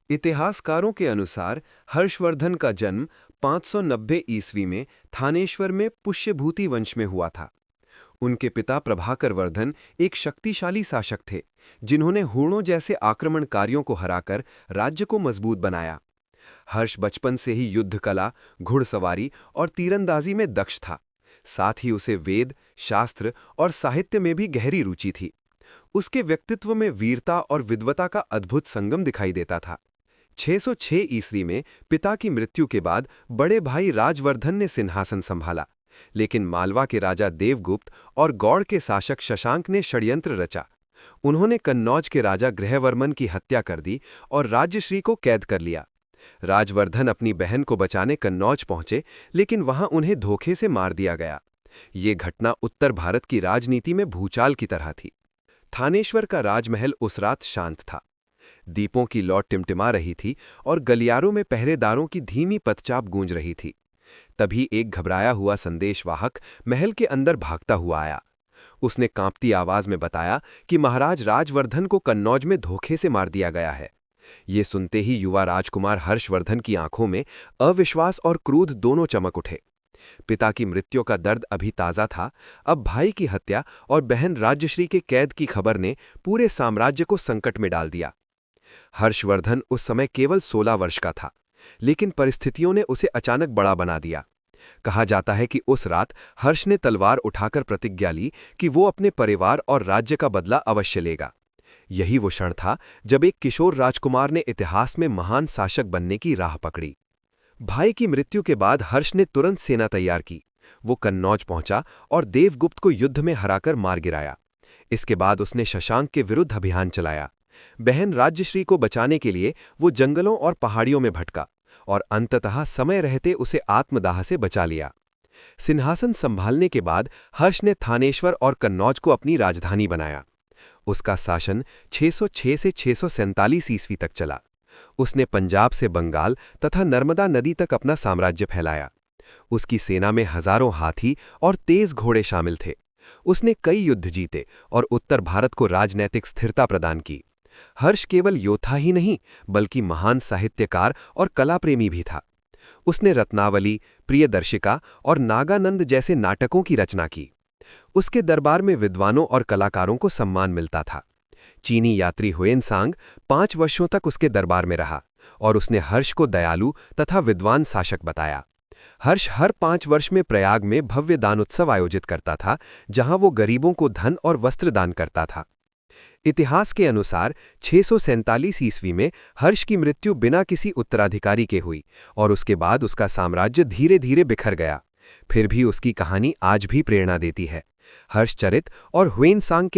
इतिहासकारों के अनुसार हर्षवर्धन का जन्म 590 ईस्वी में थानेश्वर में पुष्यभूति वंश में हुआ था। उनके पिता प्रभाकर वर्धन एक शक्तिशाली शासक थे, जिन्होंने हूणों जैसे आक्रमणकारियों को हराकर राज्य को मजबूत बनाया। हर्ष बचपन से ही युद्ध कला, घुड़सवारी और तीरंदाजी में दक्ष था। साथ ही उसे वेद, शास्त्र और साहित्य में भी गहरी रुचि थी। उसके व्यक्तित्व में वीरता और विद्वता का अद्भुत संगम दिखाई देता था। 606 ईस्वी में पिता की मृत्यु के बाद बड़े भाई राजवर्धन ने सिंहासन संभाला, लेकिन मालवा के राजा देवगुप्त और गौड़ के शासक शशांक ने षड्यंत्र रचा। उन्होंने कन्नौज के राजा गृहवर्मन की हत्या कर दी और राज्यश्री को कैद कर लिया। राजवर्धन अपनी बहन को बचाने कन्नौज पहुंचे, लेकिन वहां उन्हें धोखे से मार दिया गया। ये घटना उत्तर भारत की राजनीति में भूचाल की तरह थी। थानेश्वर का राजमहल उस रात शांत था। दीपों की लौ टिमटिमा रही थी और गलियारों में पहरेदारों की धीमी पदचाप गूंज रही थी। तभी एक घबराया हुआ संदेशवाहक महल के अंदर भागता हुआ आया। उसने कांपती आवाज में बताया कि महाराज राजवर्धन को कन्नौज में धोखे से मार दिया गया है। ये सुनते ही युवा राजकुमार हर्षवर्धन की आंखों में अविश्वास और क्रोध दोनों चमक उठे। पिता की मृत्यु का दर्द अभी ताजा था, अब भाई की हत्या और बहन राज्यश्री के कैद की खबर ने पूरे साम्राज्य को संकट में डाल दिया। हर्षवर्धन उस समय केवल 16 वर्ष का था, लेकिन परिस्थितियों ने उसे अचानक बड़ा बना दिया। कहा जाता है कि उस रात हर्ष ने तलवार उठाकर प्रतिज्ञा ली कि वो अपने परिवार और राज्य का बदला अवश्य लेगा। यही वो क्षण था जब एक किशोर राजकुमार ने इतिहास में महान शासक बनने की राह पकड़ी। भाई की मृत्यु के बाद हर्ष ने तुरंत सेना तैयार की। वो कन्नौज पहुंचा और देवगुप्त को युद्ध में हराकर मार गिराया। इसके बाद उसने शशांक के विरुद्ध अभियान चलाया। बहन राज्यश्री को बचाने के लिए वो जंगलों और पहाड़ियों में भटका और अंततः समय रहते उसे आत्मदाह से बचा लिया। सिंहासन संभालने के बाद हर्ष ने थानेश्वर और कन्नौज को अपनी राजधानी बनाया। उसका शासन 606 से 647 ईस्वी तक चला। उसने पंजाब से बंगाल तथा नर्मदा नदी तक अपना साम्राज्य फैलाया। उसकी सेना में हजारों हाथी और तेज घोड़े शामिल थे। उसने कई युद्ध जीते और उत्तर भारत को राजनैतिक स्थिरता प्रदान की। हर्ष केवल योद्धा ही नहीं, बल्कि महान साहित्यकार और कलाप्रेमी भी था। उसने रत्नावली, प्रियदर्शिका और नागानंद जैसे नाटकों की रचना की। उसके दरबार में विद्वानों और कलाकारों को सम्मान मिलता था। चीनी यात्री हुएनसांग 5 वर्षों तक उसके दरबार में रहा और उसने हर्ष को दयालु तथा विद्वान शासक बताया। हर्ष हर 5 वर्ष में प्रयाग में भव्य दान उत्सव आयोजित करता था, जहां वो गरीबों को धन और वस्त्र दान करता था। इतिहास के अनुसार 647 ईस्वी में हर्ष की मृत्यु बिना किसी उत्तराधिकारी के हुई और उसके बाद उसका साम्राज्य धीरे धीरे बिखर गया। फिर भी उसकी कहानी आज भी प्रेरणा देती है। हर्षचरित और हुएनसांग के